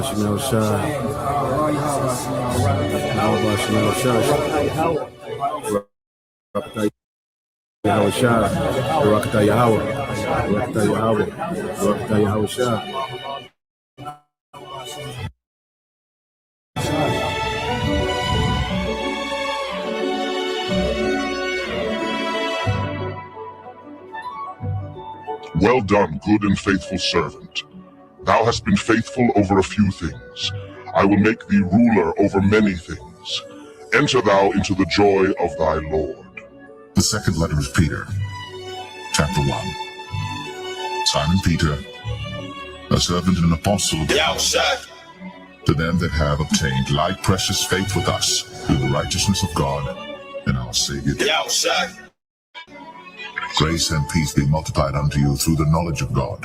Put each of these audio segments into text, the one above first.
Shemel Shah. Yahweh Shemel Shah. Rakata Yahweh Shah. Rakata Yahweh. Rakata Yahweh. Rakata Yahweh Shah. Well done, good and faithful servant. Thou hast been faithful over a few things. I will make thee ruler over many things. Enter thou into the joy of thy Lord. The second letter of Peter, chapter 1. Simon Peter, a servant and an apostle of God, to them that have obtained like precious faith with us through the righteousness of God and our Savior. Grace and peace be multiplied unto you through the knowledge of God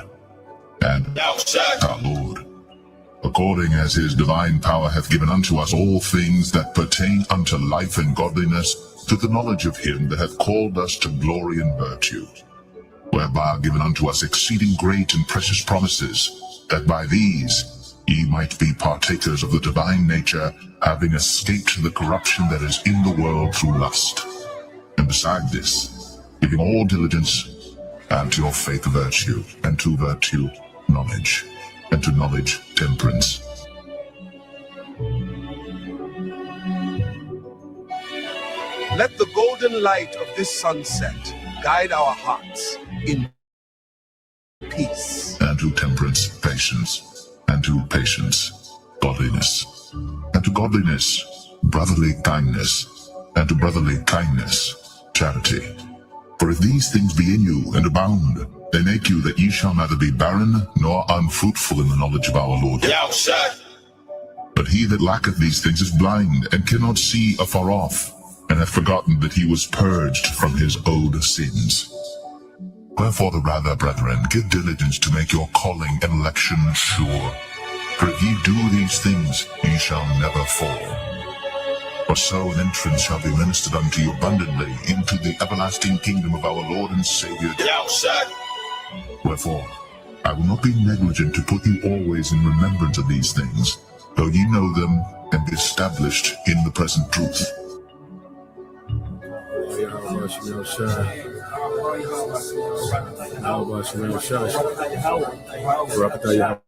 and our Lord, according as his divine power hath given unto us all things that pertain unto life and godliness, to the knowledge of him that hath called us to glory and virtue, whereby are given unto us exceeding great and precious promises, that by these ye might be partakers of the divine nature, having escaped the corruption that is in the world through lust. And beside this, giving all diligence, add to your faith virtue, and to virtue knowledge, and to knowledge temperance. Let the golden light of this sunset guide our hearts in peace. And to temperance, patience, and to patience, godliness, and to godliness, brotherly kindness, and to brotherly kindness, charity. For if these things be in you and abound, they make you that ye shall neither be barren nor unfruitful in the knowledge of our Lord. But he that lacketh these things is blind, and cannot see afar off, and hath forgotten that he was purged from his old sins. Wherefore the rather, brethren, give diligence to make your calling and election sure. For if ye do these things, ye shall never fall. For so an entrance shall be ministered unto you abundantly into the everlasting kingdom of our Lord and Savior. Wherefore, I will not be negligent to put you always in remembrance of these things, though ye know them and be established in the present truth. Yahweh Shemel Shah. Yahweh Shemel Shah. Rakata Yahweh.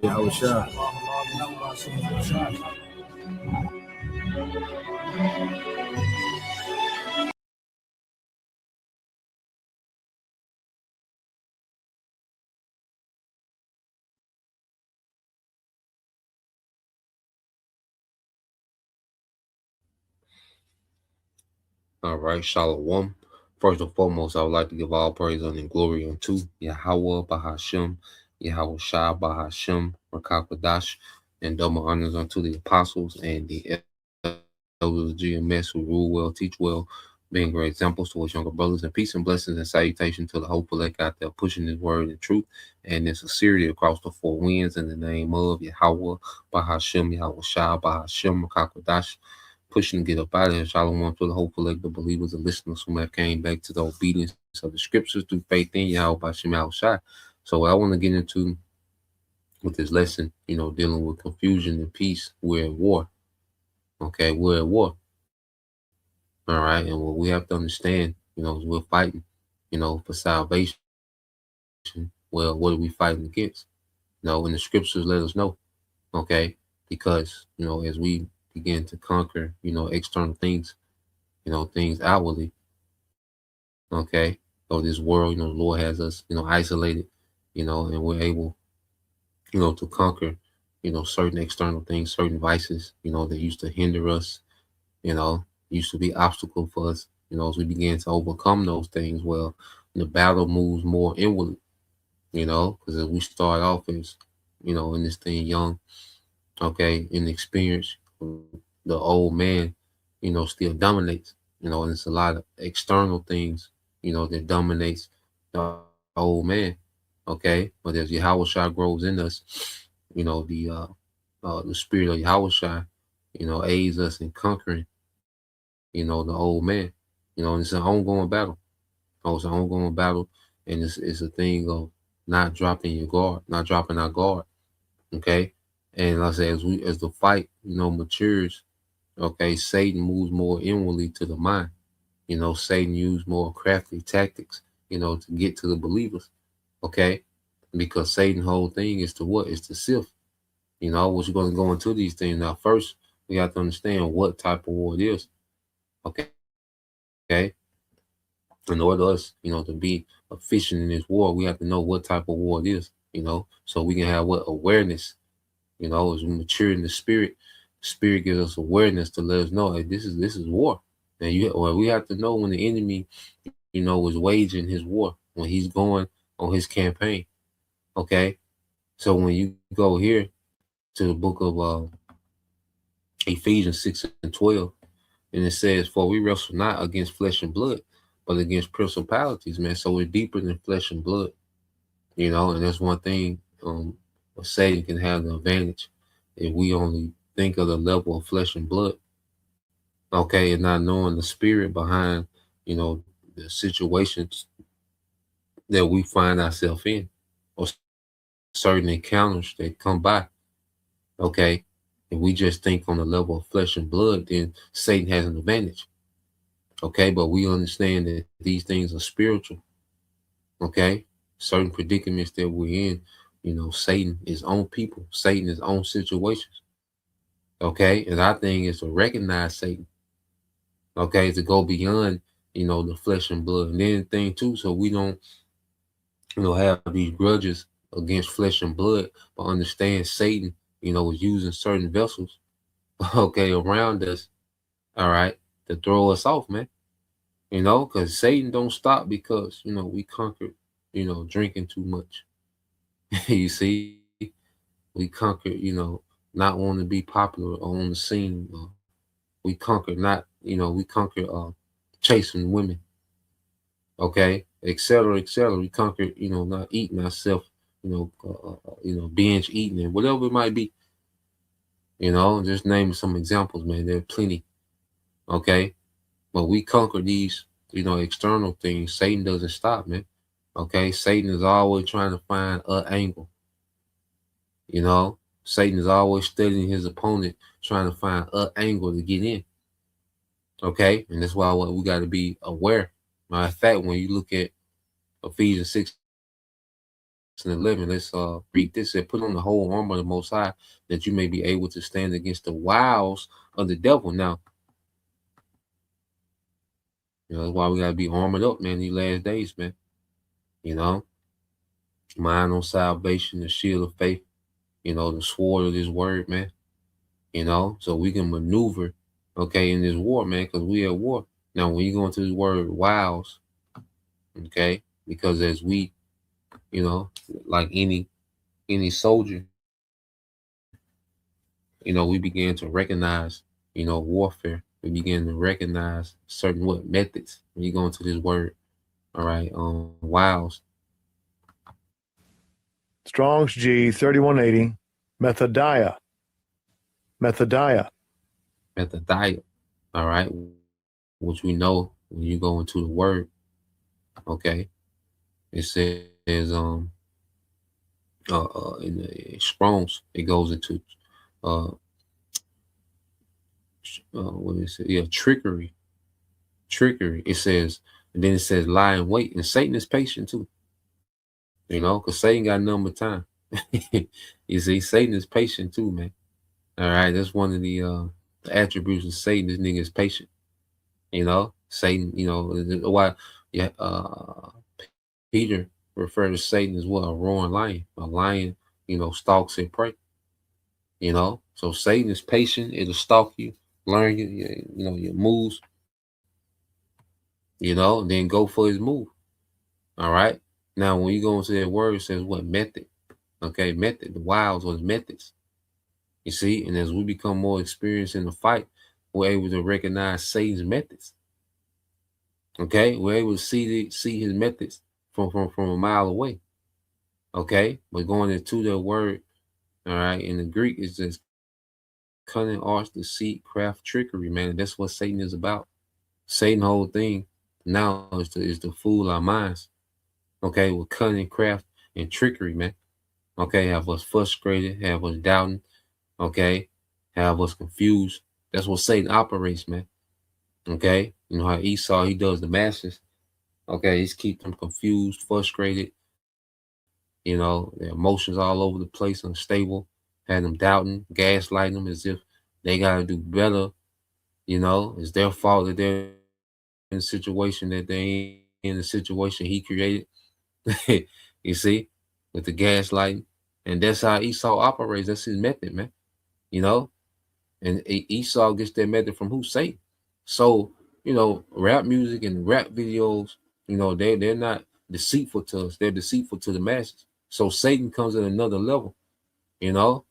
Yahweh Shah. All right, Shalom. First and foremost, I would like to give all praise and glory unto Yahweh Bahashem, Yahweh Shah Bahashem, Rakakadash, and double honors unto the apostles and the elders of GMS who rule well, teach well, being great examples to us younger brothers, and peace and blessings and salutation to the hopeful elect out there pushing his word and truth and in sincerity across the four winds in the name of Yahweh Bahashem, Yahweh Shah Bahashem, Rakakadash, pushing to get up out of here. Shalom to the hopeful elect, the believers and listeners who have came back to the obedience of the scriptures through faith in Yahweh Bashem Yahushua. So what I want to get into with this lesson, dealing with confusion and peace, we're at war. Okay, we're at war. All right, and what we have to understand, is we're fighting, for salvation. Well, what are we fighting against? And the scriptures let us know. Okay, because as we begin to conquer, external things, things outwardly. Okay. So this world, the Lord has us, isolated, and we're able, to conquer, certain external things, certain vices, that used to hinder us, used to be obstacle for us, as we begin to overcome those things. Well, the battle moves more inwardly, because as we start off as, in this thing young, okay, inexperienced, the old man, still dominates, and it's a lot of external things, that dominates the old man. Okay. But as Yahweh Shai grows in us, the spirit of Yahweh Shai, aids us in conquering, the old man, and it's an ongoing battle. It's an ongoing battle, And it's a thing of not dropping your guard, not dropping our guard. Okay. And like I say, as the fight, matures, okay, Satan moves more inwardly to the mind. Satan used more crafty tactics, to get to the believers. Okay. Because Satan's whole thing is to what? Is to sift. We're going to go into these things. Now, first, we have to understand what type of war it is. Okay. Okay. In order for us, to be efficient in this war, we have to know what type of war it is, so we can have what awareness, as we mature in the spirit gives us awareness to let us know, hey, this is war. And we have to know when the enemy, is waging his war, when he's going on his campaign. Okay. So when you go here to the book of Ephesians 6:12, and it says, for we wrestle not against flesh and blood, but against principalities, man. So we're deeper than flesh and blood, and that's one thing Satan can have the advantage if we only think of the level of flesh and blood, okay, and not knowing the spirit behind, the situations that we find ourselves in, or certain encounters that come by, okay. If we just think on the level of flesh and blood, then Satan has an advantage. Okay, but we understand that these things are spiritual. Okay, certain predicaments that we're in, Satan is on people, Satan is on situations. Okay, and our thing is to recognize Satan. Okay, to go beyond, the flesh and blood. And then the thing too, so we don't, have these grudges against flesh and blood, but understand Satan, is using certain vessels, okay, around us, all right, to throw us off, man. Because Satan don't stop because, we conquered, drinking too much. You see, we conquered, not wanting to be popular on the scene. We conquered chasing women, okay, et cetera, et cetera. We conquered, not eating ourselves, binge eating and whatever it might be. Just name some examples, man. There are plenty, okay. But we conquer these, external things. Satan doesn't stop, man. Okay, Satan is always trying to find an angle. Satan is always studying his opponent, trying to find an angle to get in. Okay, and that's why we got to be aware. Matter of fact, when you look at Ephesians 6:11, let's read this. It put on the whole armor of the Most High, that you may be able to stand against the wiles of the devil. Now, that's why we got to be armored up, man, these last days, man. Mind on salvation, the shield of faith, the sword of this word, man. So we can maneuver, okay, in this war, man, because we at war. Now, when you go into this word wiles, okay, because as we, like any soldier, we began to recognize, warfare. We begin to recognize certain methods when you go into this word. All right, wiles. Strong's G 3180, Methodiah. Methodiah. Methodiah. All right, which we know when you go into the word. Okay, it says in the Strong's, it goes into what is it? Yeah, trickery. It says, and then it says lie in wait, and Satan is patient too. Because Satan got number time. You see, Satan is patient too, man. All right, that's one of the attributes of Satan. This nigga is patient. Satan. Why? Yeah. Peter referred to Satan as what? A roaring lion. A lion, stalks and prey. So Satan is patient. It'll stalk you, learn your moves. Then go for his move. All right. Now, when you go into that word, it says what? Method. Okay, method. The wiles or the methods. You see, and as we become more experienced in the fight, we're able to recognize Satan's methods. Okay, we're able to see his methods from a mile away. Okay, but going into that word, all right, in the Greek, it's just cunning, arts, deceit, craft, trickery, man. And that's what Satan is about. Satan's whole thing now is to fool our minds. okay, with cunning, craft, and trickery, man. Okay, have us frustrated, have us doubting, okay, have us confused. That's what Satan operates, man. Okay, you know how Esau, he does the masses. Okay, he's keep them confused, frustrated, you know, their emotions all over the place, unstable, had them doubting, gaslighting them as if they got to do better. You know, it's their fault that they're in a situation that they ain't in the situation he created. You see, with the gaslighting. And that's how Esau operates. That's his method, man. You know, and Esau gets that method from who? Satan. So, you know, rap music and rap videos, you know, they're not deceitful to us. They're deceitful to the masses. So Satan comes at another level, you know.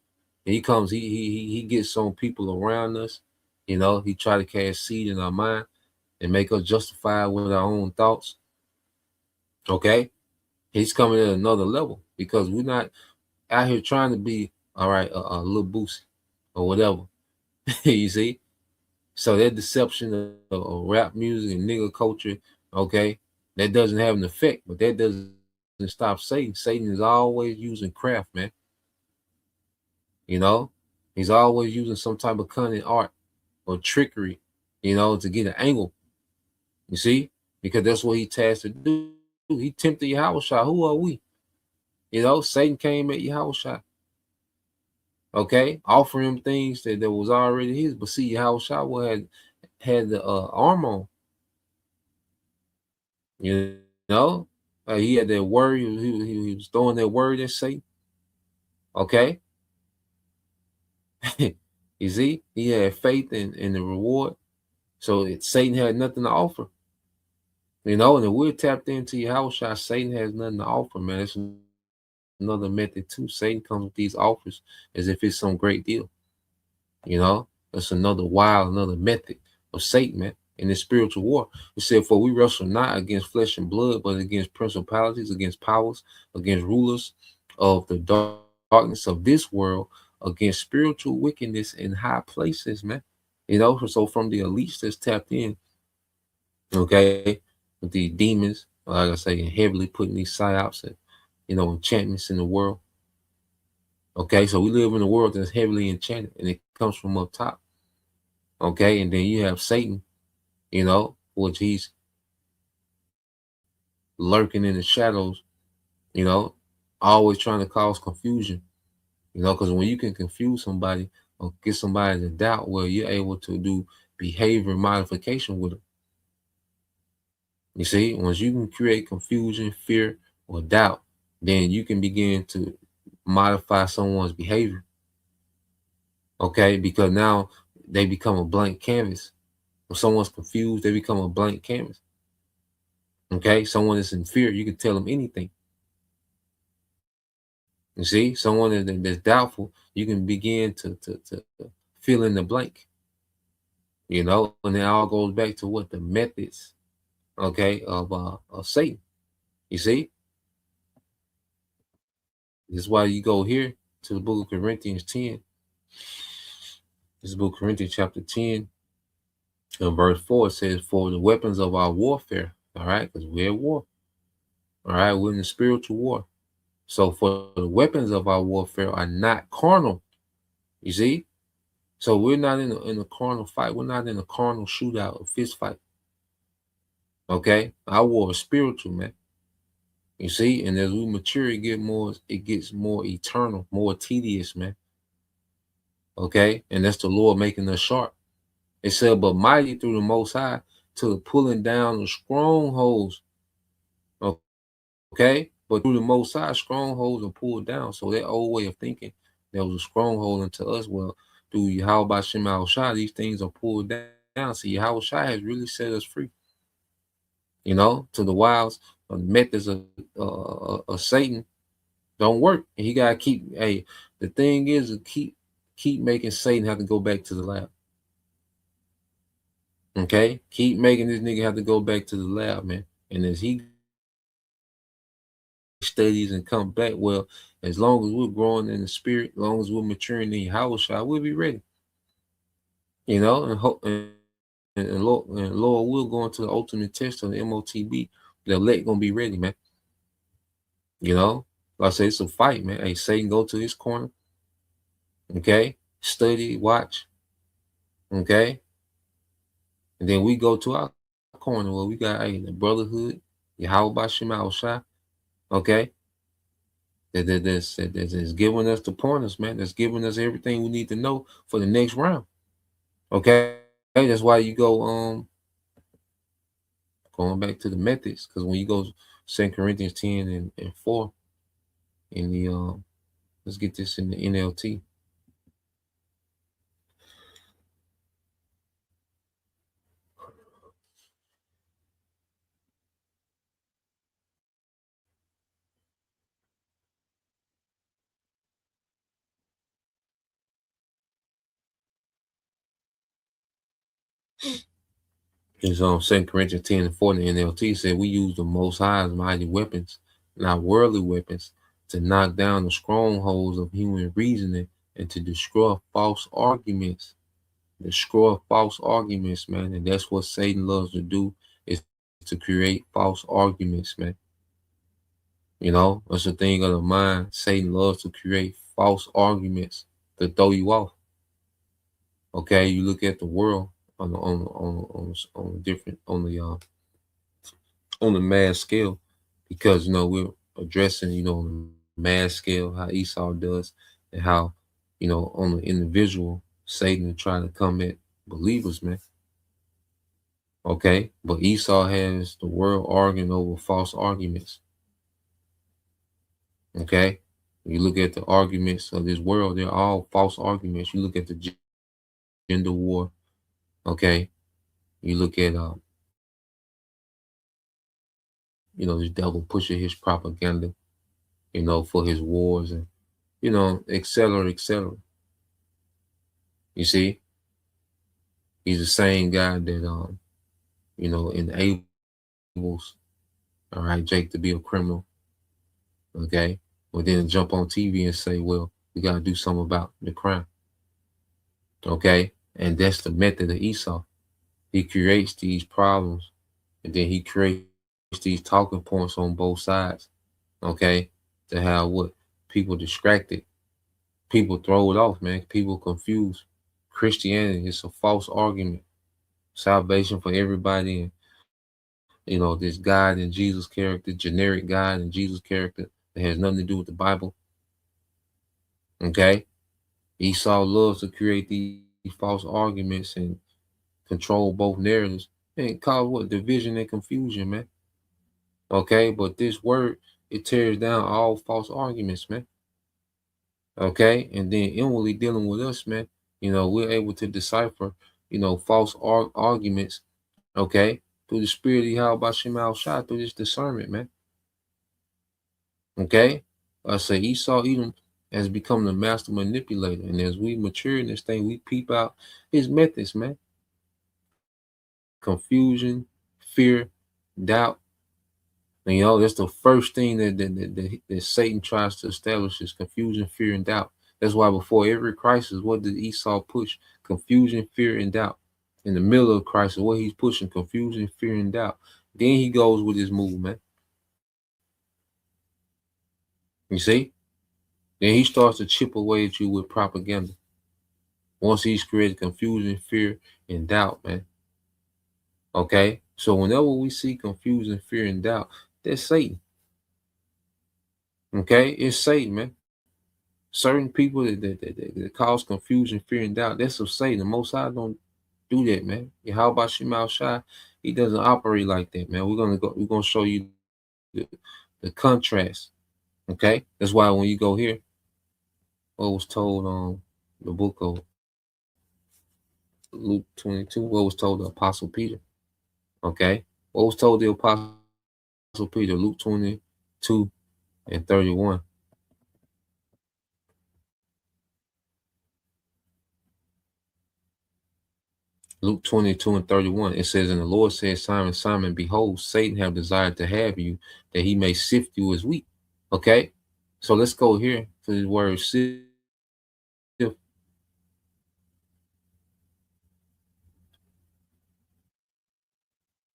He comes, he gets on people around us, you know, he try to cast seed in our mind and make us justify with our own thoughts. Okay. He's coming at another level because we're not out here trying to be all right, a little boosie or whatever. You see? So that deception of rap music and nigga culture, okay, that doesn't have an effect, but that doesn't stop Satan. Satan is always using craft, man. You know, he's always using some type of cunning art or trickery, you know, to get an angle. You see, because that's what he tasked to do. He tempted Yahushua. Who are we? You know, Satan came at Yahushua. Okay, offering him things that was already his. But see, Yahushua had the arm on. You know, he had that word. He was throwing that word at Satan. Okay, you see, he had faith in the reward. So Satan had nothing to offer. You know, and if we're tapped into Yahushua, Satan has nothing to offer, man. It's another method too. Satan comes with these offers as if it's some great deal. You know, that's another method of Satan, man, in this spiritual war. He said, for we wrestle not against flesh and blood, but against principalities, against powers, against rulers of the darkness of this world, against spiritual wickedness in high places, man. You know, so from the elites that's tapped in, okay, with the demons, like I say, heavily putting these psyops and, you know, enchantments in the world. Okay, so we live in a world that's heavily enchanted, and it comes from up top. Okay, and then you have Satan, you know, which he's lurking in the shadows, you know, always trying to cause confusion, you know, because when you can confuse somebody or get somebody to doubt, well, you're able to do behavior modification with them. You see, once you can create confusion, fear, or doubt, then you can begin to modify someone's behavior. Okay, because now they become a blank canvas. When someone's confused, they become a blank canvas. Okay, someone is in fear, you can tell them anything. You see, someone that's doubtful, you can begin to fill in the blank. You know, and it all goes back to what the methods, okay, of Satan. You see, this is why you go here to the book of Corinthians 10. This is the book of Corinthians chapter 10 and verse 4. It says, for the weapons of our warfare, all right, because we're at war. All right, we're in the spiritual war. So for the weapons of our warfare are not carnal. You see? So we're not in a carnal fight. We're not in a carnal shootout or fist fight. Okay? Our war is spiritual, man. You see? And as we mature, it gets more eternal, more tedious, man. Okay? And that's the Lord making us sharp. It said, but mighty through the Most High to the pulling down of strongholds. Okay? But through the Most High, strongholds are pulled down. So that old way of thinking, there was a stronghold into us. Well, through Yahweh Shem Yahushua, these things are pulled down. See, Yahushua has really set us free. You know, to the wiles, the methods of Satan don't work. And he gotta keep. Hey, the thing is to keep making Satan have to go back to the lab. Okay, keep making this nigga have to go back to the lab, man. And as he studies and come back, well, as long as we're growing in the spirit, as long as we're maturing in Yahushua, we'll be ready. You know, and hope and Lord will go into the ultimate test of the MOTB. The elect gonna be ready, man. You know, like I say, it's a fight, man. Hey, Satan, go to his corner. Okay, study, watch. Okay, and then we go to our corner where we got the brotherhood, Yahweh Bashim Shai. Okay, that's giving us the pointers, man. That's giving us everything we need to know for the next round. Okay, that's why you go going back to the methods, because when you go 2 Corinthians 10 and 4 in the let's get this in the NLT. It's 2 Corinthians 10 and 4 in the NLT said we use the Most High's mighty weapons, not worldly weapons, to knock down the strongholds of human reasoning and to destroy false arguments. Destroy false arguments, man. And that's what Satan loves to do, is to create false arguments, man. You know, that's the thing of the mind. Satan loves to create false arguments to throw you off. Okay, you look at the world on the mass scale, because we're addressing on the mass scale how Esau does, and how on the individual Satan is trying to come at believers, man. Okay, but Esau has the world arguing over false arguments. Okay, you look at the arguments of this world; they're all false arguments. You look at the gender war. Okay, you look at this devil pushing his propaganda, for his wars, and et cetera, et cetera. You see, he's the same guy that enables, all right, Jake to be a criminal. Okay, but then jump on TV and say, well, we got to do something about the crime. Okay, and that's the method of Esau. He creates these problems, and then he creates these talking points on both sides. Okay, to have what people distracted, people throw it off, man. People confused. Christianity is a false argument. Salvation for everybody, and this God in Jesus character, generic God in Jesus character that has nothing to do with the Bible. Okay, Esau loves to create these false arguments and control both narratives and cause what division and confusion, man. Okay, but this word, it tears down all false arguments, man. Okay, and then inwardly dealing with us, man, we're able to decipher, false arguments, okay, through the spirit of Yahweh Shema Shai, through this discernment, man. Okay, I say Esau Edom has become the master manipulator, and as we mature in this thing, we peep out his methods, man. Confusion, fear, doubt. And, that's the first thing that Satan tries to establish is confusion, fear, and doubt. That's why before every crisis, what did Esau push? Confusion, fear, and doubt. In the middle of the crisis, what he's pushing? Confusion, fear, and doubt. Then he goes with his move, man. You see? Then he starts to chip away at you with propaganda. Once he's created confusion, fear, and doubt, man. Okay? So whenever we see confusion, fear, and doubt, that's Satan. Okay? It's Satan, man. Certain people that cause confusion, fear, and doubt, that's of Satan. The Most High don't do that, man. How about Shema Shai? He doesn't operate like that, man. We're gonna show you the contrast. Okay? That's why when you go here, what was told on the book of Luke 22, what was told the Apostle Peter. Okay? What was told the Apostle Peter, Luke 22 and 31. Luke 22 and 31, it says, and the Lord said, Simon, Simon, behold, Satan have desired to have you, that he may sift you as wheat. Okay? So let's go here to the word sift.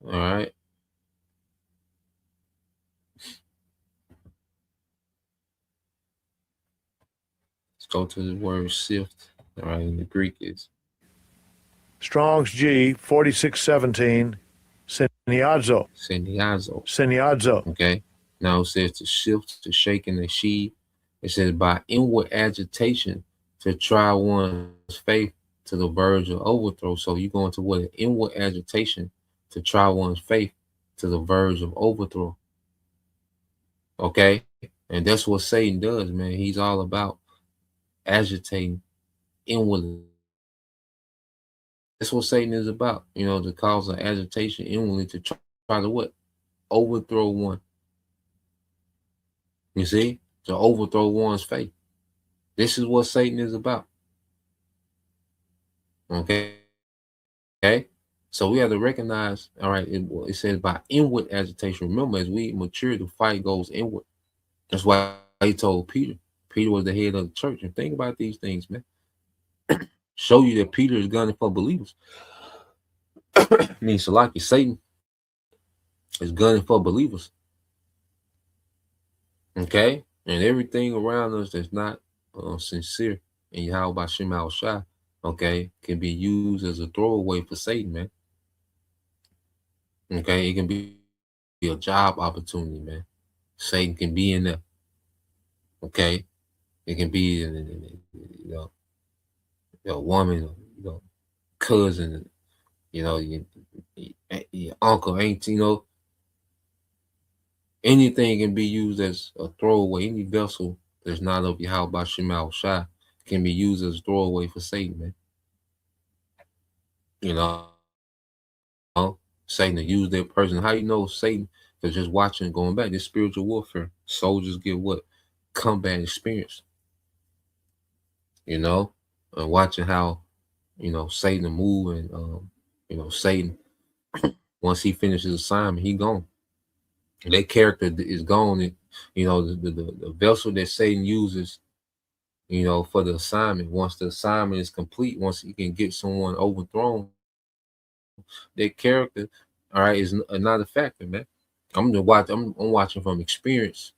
All right. go to the word sift. All right, in the Greek is Strong's G 4617. Seniazo. seniazo. Seniazo. Okay. Now it says to shift, to shake, and to sheave. It says by inward agitation to try one's faith to the verge of overthrow. So you're going to what? An inward agitation to try one's faith to the verge of overthrow. Okay. And that's what Satan does, man. He's all about agitating inwardly. That's what Satan is about, to cause an agitation inwardly to try to what? Overthrow one. You see? To overthrow one's faith. This is what Satan is about. Okay? Okay? So we have to recognize, all right, it says by inward agitation. Remember, as we mature, the fight goes inward. That's why he told Peter. Peter was the head of the church. And think about these things, man. Show you that Peter is gunning for believers. I mean, Salaki, Satan is gunning for believers. Okay? And everything around us that's not sincere in Yahweh Shem Al Shai, okay, can be used as a throwaway for Satan, man. Okay? It can be a job opportunity, man. Satan can be in there. Okay? It can be, a woman, cousin, your uncle, ain't, anything can be used as a throwaway. Any vessel that's not of Yahweh Shem Al Shai can be used as a throwaway for Satan, man. Satan to use that person. How you know Satan? Because just watching, going back, this spiritual warfare. Soldiers get what? Combat experience. And watching how, Satan move and, Satan, once he finishes assignment, he gone. That character is gone. And, the vessel that Satan uses, for the assignment, once the assignment is complete, once he can get someone overthrown, that character, all right, is not a factor, man. I'm watching from experience.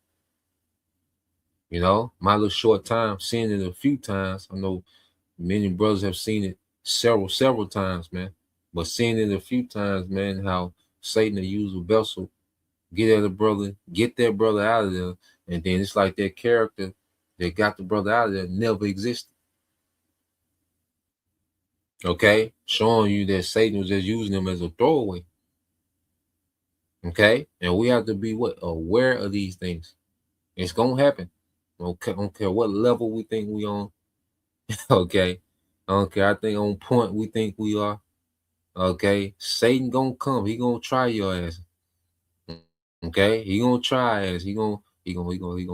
My little short time, seeing it a few times. I know many brothers have seen it several times, man. But seeing it a few times, man, how Satan will use a vessel, get at a brother, get that brother out of there, and then it's like that character that got the brother out of there never existed. Okay? Showing you that Satan was just using them as a throwaway. Okay? And we have to be aware of these things. It's gonna happen. Okay, I don't care what level we think we on. Okay. I don't care. I think on point we think we are. Okay. Satan gonna come. He gonna try your ass. Okay. He gonna try ass. He gonna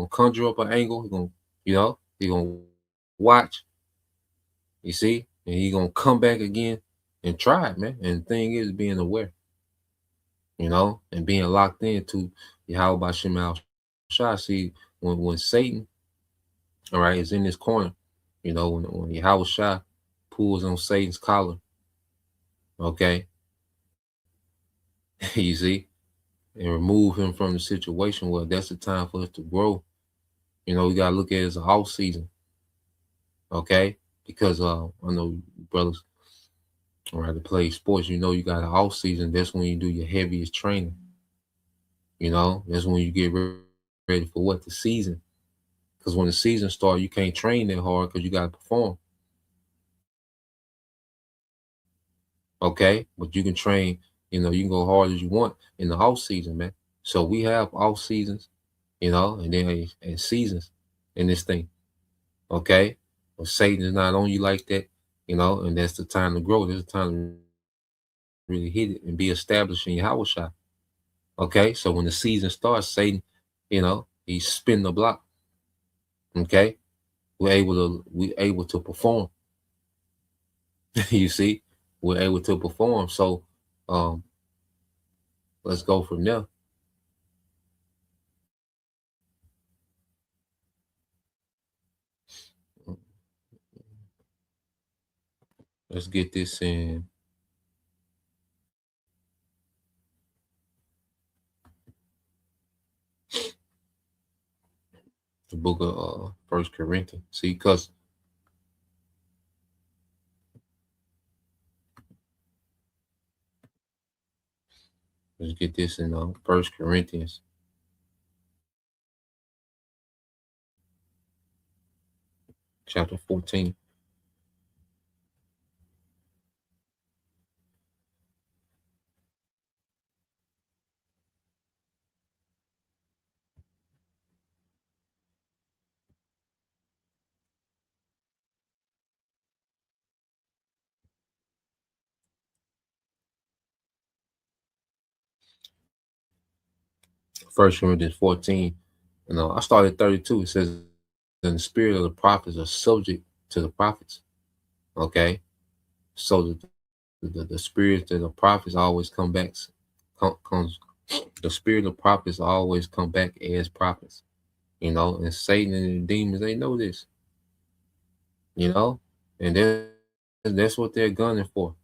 conjure up an angle. He gonna watch. You see? And he gonna come back again and try it, man. And the thing is being aware. And being locked into Yahweh Shem Al Shai. See, when Satan, all right, is in this corner, when Yahweh Shai pulls on Satan's collar, okay, you see, and remove him from the situation, well, that's the time for us to grow. We got to look at it as an off season, okay, because I know brothers, all right, to play sports, you got an off season. That's when you do your heaviest training. That's when you get ready for what? The season. Because when the season starts, you can't train that hard because you got to perform. Okay? But you can train, you can go hard as you want in the off season, man. So we have off seasons, and then and seasons in this thing. Okay? But Satan is not on you like that, and that's the time to grow. There's a time to really hit it and be established in Yahweh Shai. Okay? So when the season starts, Satan, he's spinning the block. Okay, we're able to perform. You see, we're able to perform. So, let's go from there. Let's get this in. The book of 1 Corinthians. See, because Let's get this in 1 Corinthians. Chapter 14. First Corinthians 14. I started 32. It says, "And the spirit of the prophets are subject to the prophets." Okay, so the spirits of the prophets always come back. Comes the spirit of prophets always come back as prophets. And Satan and the demons, they know this. And that's what they're gunning for.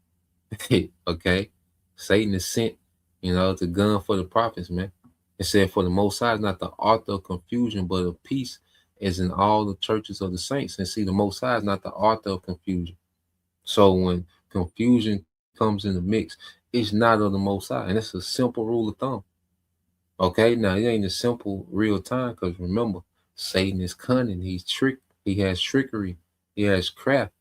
Okay, Satan is sent, to gun for the prophets, man. It said, "For the Most High is not the author of confusion, but of peace, as in all the churches of the saints." And see, the Most High is not the author of confusion. So when confusion comes in the mix, it's not of the Most High, and it's a simple rule of thumb. Okay, now it ain't a simple real time, because remember, Satan is cunning. He has trickery. He has craft.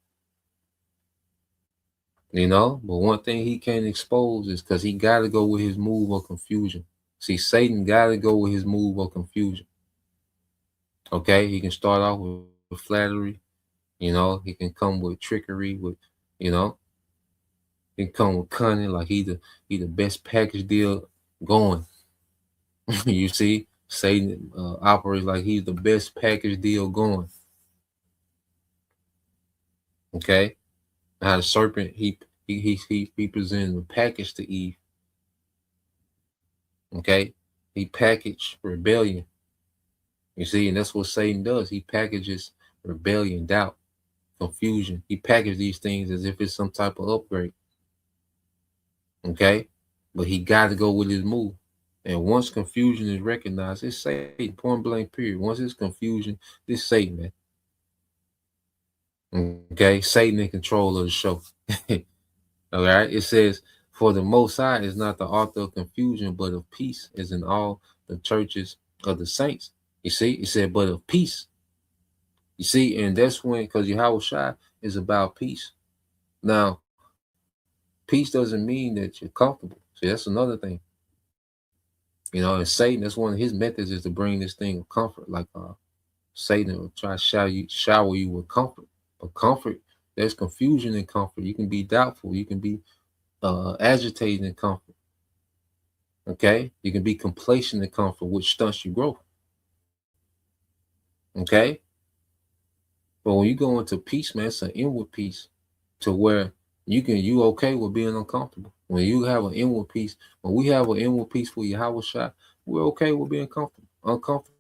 But one thing he can't expose is because he got to go with his move of confusion. See, Satan got to go with his move of confusion. Okay, he can start off with flattery. He can come with trickery. He can come with cunning, like he the best package deal going. You see, Satan operates like he's the best package deal going. Okay, now the serpent he presented a package to Eve. Okay, he packaged rebellion. You see, and that's what Satan does. He packages rebellion, doubt, confusion. He packages these things as if it's some type of upgrade. Okay, but he got to go with his move. And once confusion is recognized, it's Satan, point blank, period. Once it's confusion, it's Satan, man. Okay, Satan in control of the show. All right, it says, "For the Most High is not the author of confusion, but of peace, as in all the churches of the saints." You see, it said, "But of peace." You see, and that's when, because Yahushua is about peace. Now, peace doesn't mean that you're comfortable. See, that's another thing. And Satan, that's one of his methods, is to bring this thing of comfort. Like Satan will try to shower you with comfort. But comfort, there's confusion in comfort. You can be doubtful. You can be agitated in comfort. Okay? You can be complacent in comfort, which stunts your growth. Okay? But when you go into peace, man, it's an inward peace, to where you okay with being uncomfortable. When you have an inward peace, when we have an inward peace for Yahushua, we're okay with being uncomfortable.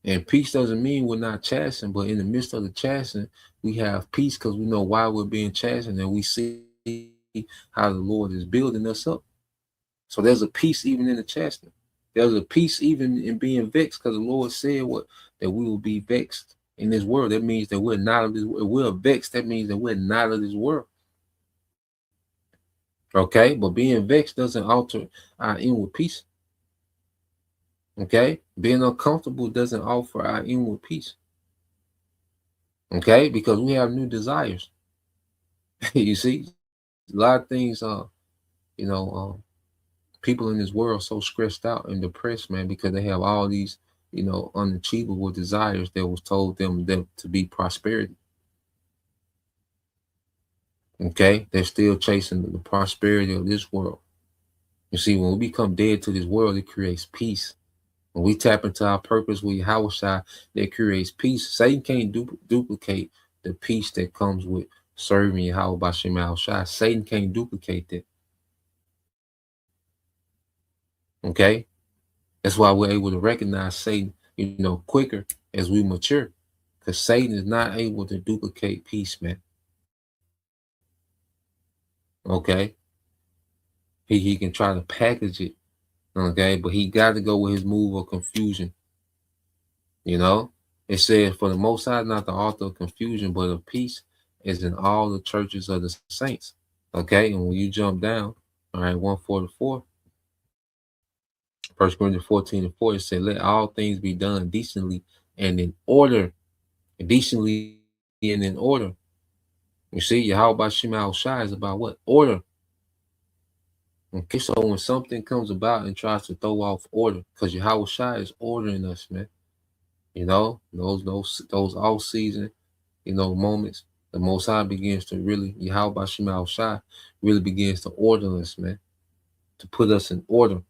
And peace doesn't mean we're not chastened, but in the midst of the chastening, we have peace because we know why we're being chastened, and we see how the Lord is building us up. So there's a peace even in the chastening. There's a peace even in being vexed, because the Lord said that we will be vexed in this world. That means that we're not of this world. We're vexed. That means that we're not of this world. Okay, but being vexed doesn't alter our inward peace. Okay, being uncomfortable doesn't offer our inward peace. Okay, because we have new desires. You see, a lot of things, people in this world are so stressed out and depressed, man, because they have all these, unachievable desires that was told them to be prosperity. Okay, they're still chasing the prosperity of this world. You see, when we become dead to this world, it creates peace. When we tap into our purpose with Yahushua, that creates peace. Satan can't duplicate the peace that comes with serving Yahweh Bashem Yahushua. Satan can't duplicate that. Okay, that's why we're able to recognize Satan, quicker as we mature, because Satan is not able to duplicate peace, man. Okay, he can try to package it, okay, but he got to go with his move of confusion. It says, "For the Most High, not the author of confusion, but of peace, as in all the churches of the saints." Okay, and when you jump down, all right, 144, 1 Corinthians 14:4, it said, let all things be done decently and in order. Decently and in order. You see, Yahweh Shema Shai is about what? Order. Okay, so when something comes about and tries to throw off order, because Yahweh Shai is ordering us, man. You know, those off season, moments, the Most High begins to really, Yahweh Shema Shai really begins to order us, man, to put us in order.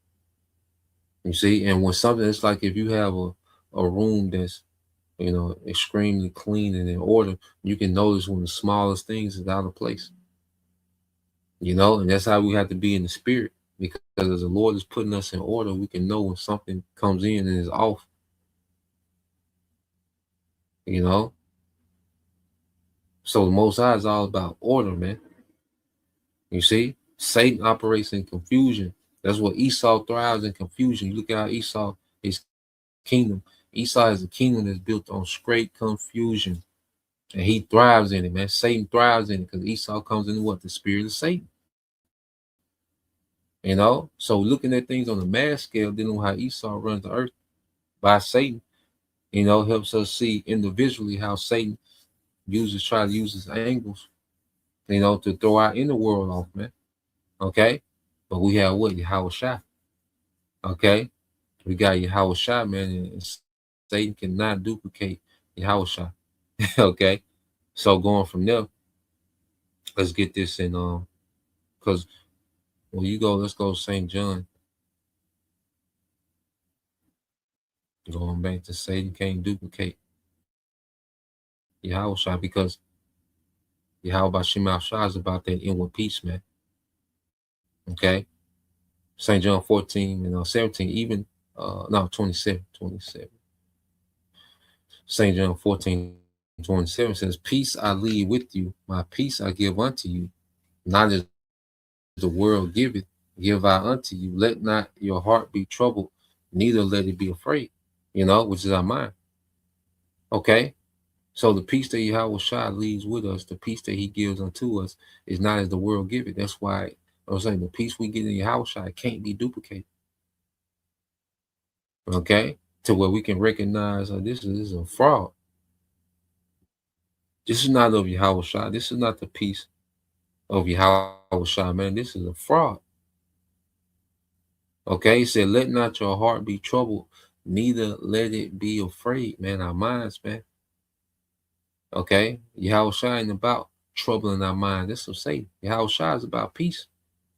You see, and when something, it's like if you have a room that's, extremely clean and in order, you can notice when the smallest things is out of place. And that's how we have to be in the spirit, because as the Lord is putting us in order, we can know when something comes in and is off. So the Most High is all about order, man. You see, Satan operates in confusion. That's what Esau thrives in, confusion. You look at how Esau, his kingdom. Esau is a kingdom that's built on straight confusion, and he thrives in it, man. Satan thrives in it because Esau comes in what? The spirit of Satan. So looking at things on a mass scale, dealing with how Esau runs the earth by Satan, helps us see individually how Satan try to use his angles, to throw our inner world off, man. Okay. But we have what? Yahweh Shai. Okay. We got Yahweh Shai, man, and Satan cannot duplicate Yahweh Shai. Okay. So going from there, let's get this in, because when you go, let's go to St. John. Going back to Satan can't duplicate Yahweh Shai, because Yahweh Shema Shai is about that inward peace, man. Okay. St. John 14 and 17, even 27. St. John 14:27 says, peace I leave with you, my peace I give unto you, not as the world giveth, give I unto you. Let not your heart be troubled, neither let it be afraid, which is our mind. Okay. So the peace that Yahweh Shai leaves with us, the peace that he gives unto us, is not as the world give it. That's why I'm saying the peace we get in Yahweh Shai can't be duplicated. Okay? To where we can recognize this is a fraud. This is not of Yahweh Shai. This is not the peace of Yahweh Shai, man. This is a fraud. Okay? He said, let not your heart be troubled, neither let it be afraid, man. Our minds, man. Okay? Yahweh Shai ain't about troubling our minds. That's what Satan. Yahweh Shai is about peace.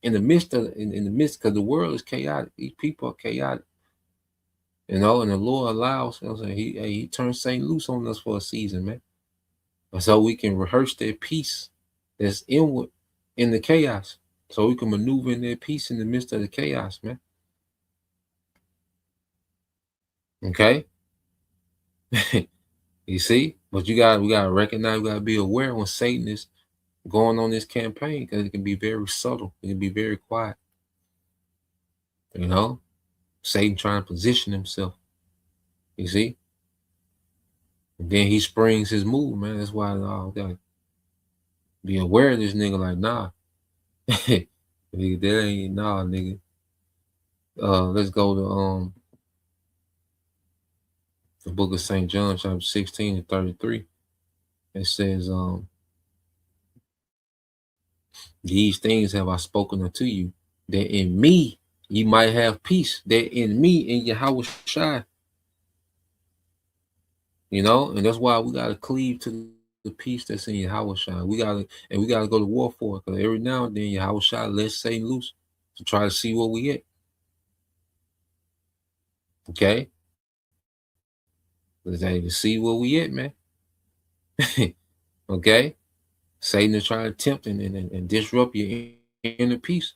In the midst, because the world is chaotic. These people are chaotic. And the Lord allows, he turns Satan loose on us for a season, man. And so we can rehearse that peace that's inward in the chaos. So we can maneuver in that peace in the midst of the chaos, man. Okay? You see? But we gotta recognize, we gotta be aware when Satan is going on this campaign, because it can be very subtle. It can be very quiet. Satan trying to position himself. You see? And then he springs his move, man. That's why I gotta be aware of this nigga. Like, nah. Nigga, that ain't nigga. Let's go to the book of St. John, chapter 16 and 33. It says, these things have I spoken unto you, that in me you might have peace. That in me, in Yahweh Shai. And that's why we gotta cleave to the peace that's in Yahweh Shai. We gotta go to war for it, because every now and then Yahweh Shai lets Satan loose to try to see what we get. Okay? Let's see what we get, man. Okay? Satan is trying to tempt and disrupt your inner peace.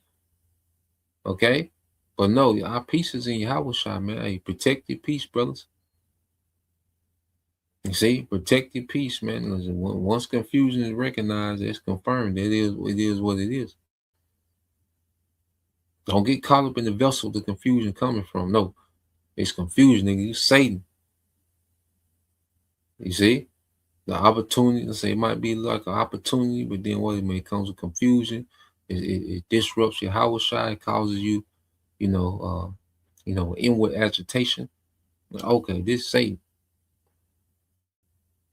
Okay? But no, our peace is in Yahweh Shai, man. Hey, protect your peace, brothers. You see, protect your peace, man. Once confusion is recognized, it's confirmed. It is what it is. Don't get caught up in the vessel the confusion coming from. No, it's confusion, nigga. You Satan. You see, the opportunity. Let's say it might be like an opportunity, but then what it may comes with confusion. It disrupts your Hawashai. It causes you, inward agitation. Okay, this is Satan.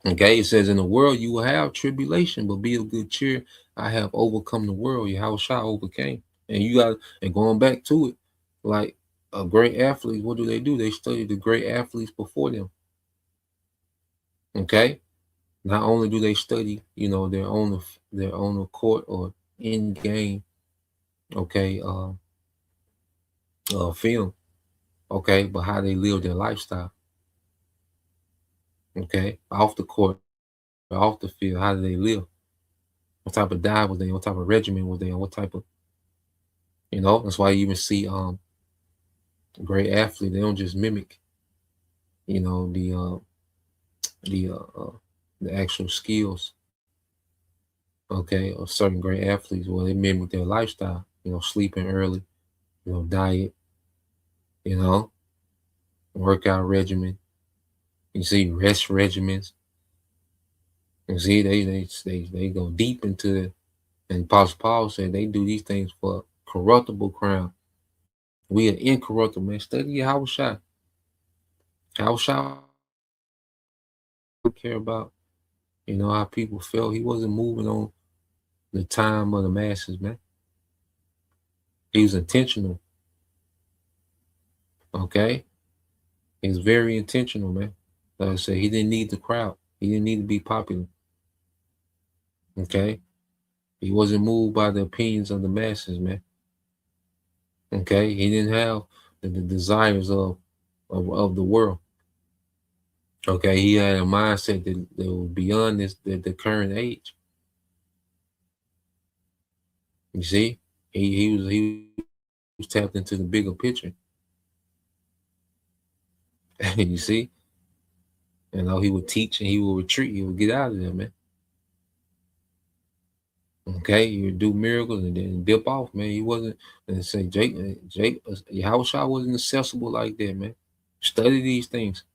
Okay, it says in the world you will have tribulation, but be of good cheer. I have overcome the world. Yahushua overcame. And going back to it, like a great athlete, what do? They study the great athletes before them. Okay. Not only do they study, their own court or in game, okay, film, okay, but how they live their lifestyle. Okay, off the court, off the field, how do they live? What type of diet was they on? What type of regimen was they on? What type of, that's why you even see great athlete, they don't just mimic, the actual skills, okay, of certain great athletes. Well, they mimic their lifestyle, sleeping early, diet, workout regimen. You see rest regimens. You see they go deep into it. And Apostle Paul said they do these things for corruptible crown. We are incorruptible, man. Study Yahushua. Yahushua care about, how people felt. He wasn't moving on the time of the masses, man. He was intentional. Okay? He was very intentional, man. Like I said, he didn't need the crowd. He didn't need to be popular. Okay? He wasn't moved by the opinions of the masses, man. Okay? He didn't have the desires of the world. Okay? He had a mindset that was beyond the current age. You see? He was tapped into the bigger picture. You see? He would teach and he would retreat. He would get out of there, man. Okay, he would do miracles and then dip off, man. He wasn't, and say Yahushua wasn't accessible like that, man. Study these things.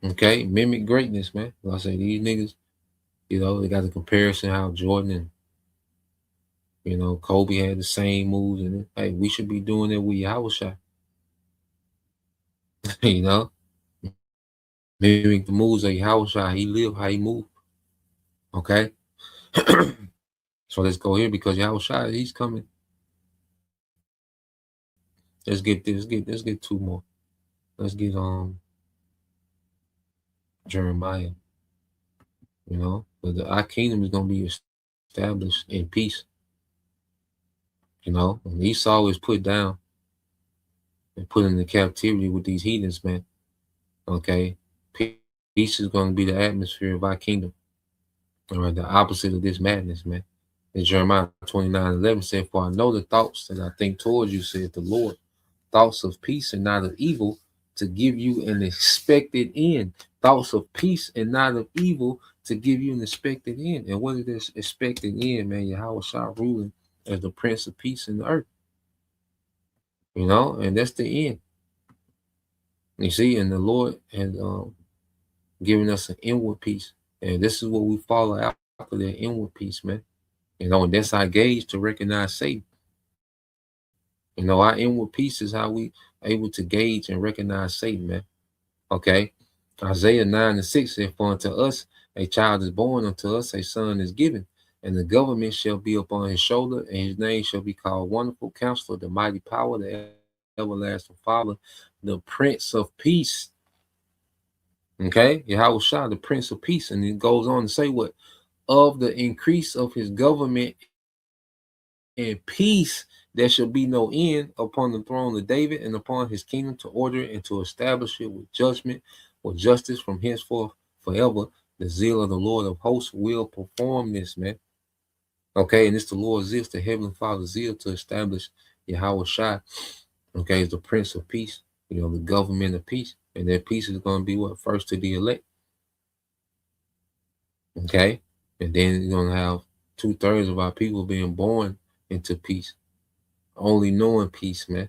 Okay, mimic greatness, man. Like I say, these niggas, they got the comparison how Jordan and Kobe had the same moves, and hey, we should be doing it with Yahushua. Mimic the moves of Yahushua, how he lived, how he moved. Okay. So let's go here because Yahushua, he's coming. Let's get two more. Let's get Jeremiah. But our kingdom is gonna be established in peace. When Esau is put down and put into captivity with these heathens, man. Okay, peace is gonna be the atmosphere of our kingdom. All right, the opposite of this madness, man. As Jeremiah 29:11 said, "For I know the thoughts that I think towards you, saith the Lord, thoughts of peace and not of evil, to give you an expected end." Thoughts of peace and not of evil, to give you an expected end. And what is this expected end, man? Yahushua ruling as the Prince of Peace in the earth. And that's the end. You see, and the Lord has given us an inward peace. And this is what we follow after that inward peace, man. And that's our gauge to recognize Satan. Our inward peace is how we are able to gauge and recognize Satan, man. Okay. Isaiah 9:6 said, "For unto us a child is born, unto us a son is given, and the government shall be upon his shoulder, and his name shall be called Wonderful Counselor, the Mighty Power, the Everlasting Father, the Prince of Peace." Okay, Yahushua, the Prince of Peace. And it goes on to say what? "Of the increase of his government and peace, there shall be no end upon the throne of David and upon his kingdom, to order and to establish it with judgment, with justice from henceforth forever. The zeal of the Lord of hosts will perform this," man. Okay, and it's the Lord's zeal, the Heavenly Father's zeal to establish Yahushua. Okay, is the Prince of Peace, the government of peace. And that peace is going to be what? First to the elect. Okay, and then you're going to have 2/3 of our people being born into peace, only knowing peace, man.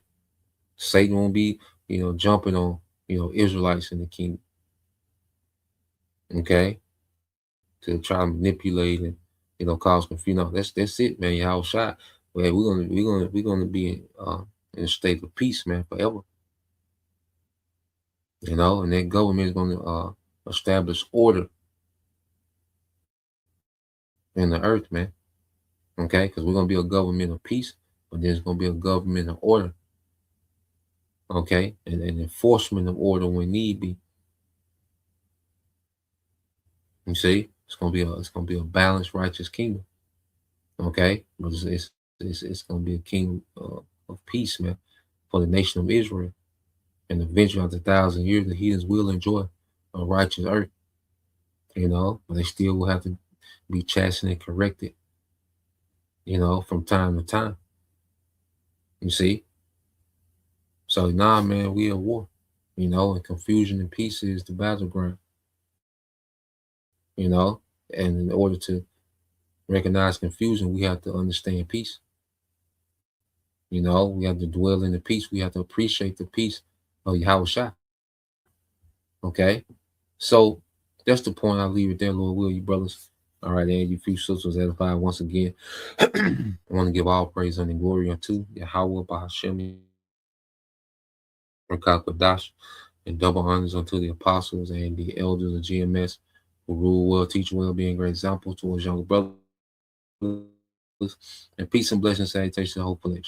Satan won't be, jumping on, Israelites in the kingdom. Okay, to try to manipulate and cause confusion. No, that's it, man. Y'all shot. Well, we're gonna be in a state of peace, man, forever. And that government is gonna establish order in the earth, man. Okay, because we're gonna be a government of peace, but there's gonna be a government of order. Okay, and enforcement of order when need be. You see, it's gonna be a balanced, righteous kingdom. Okay, but it's gonna be a kingdom of peace, man, for the nation of Israel. And eventually, after 1,000 years, the heathens will enjoy a righteous earth. But they still will have to be chastened and corrected. From time to time. You see. So man, we at war. And confusion and peace is the battleground. And in order to recognize confusion, we have to understand peace. We have to dwell in the peace. We have to appreciate the peace of Yahushua. Okay? So that's the point. I'll leave it there, Lord will, you brothers. All right, and you few sisters edified once again. I want to give all praise and glory unto Yahweh Bahashem Rakakadash, and double honors unto the apostles and the elders of GMS who rule well, teach well, being great examples towards younger brothers. And peace and blessings, salutations, hopefully.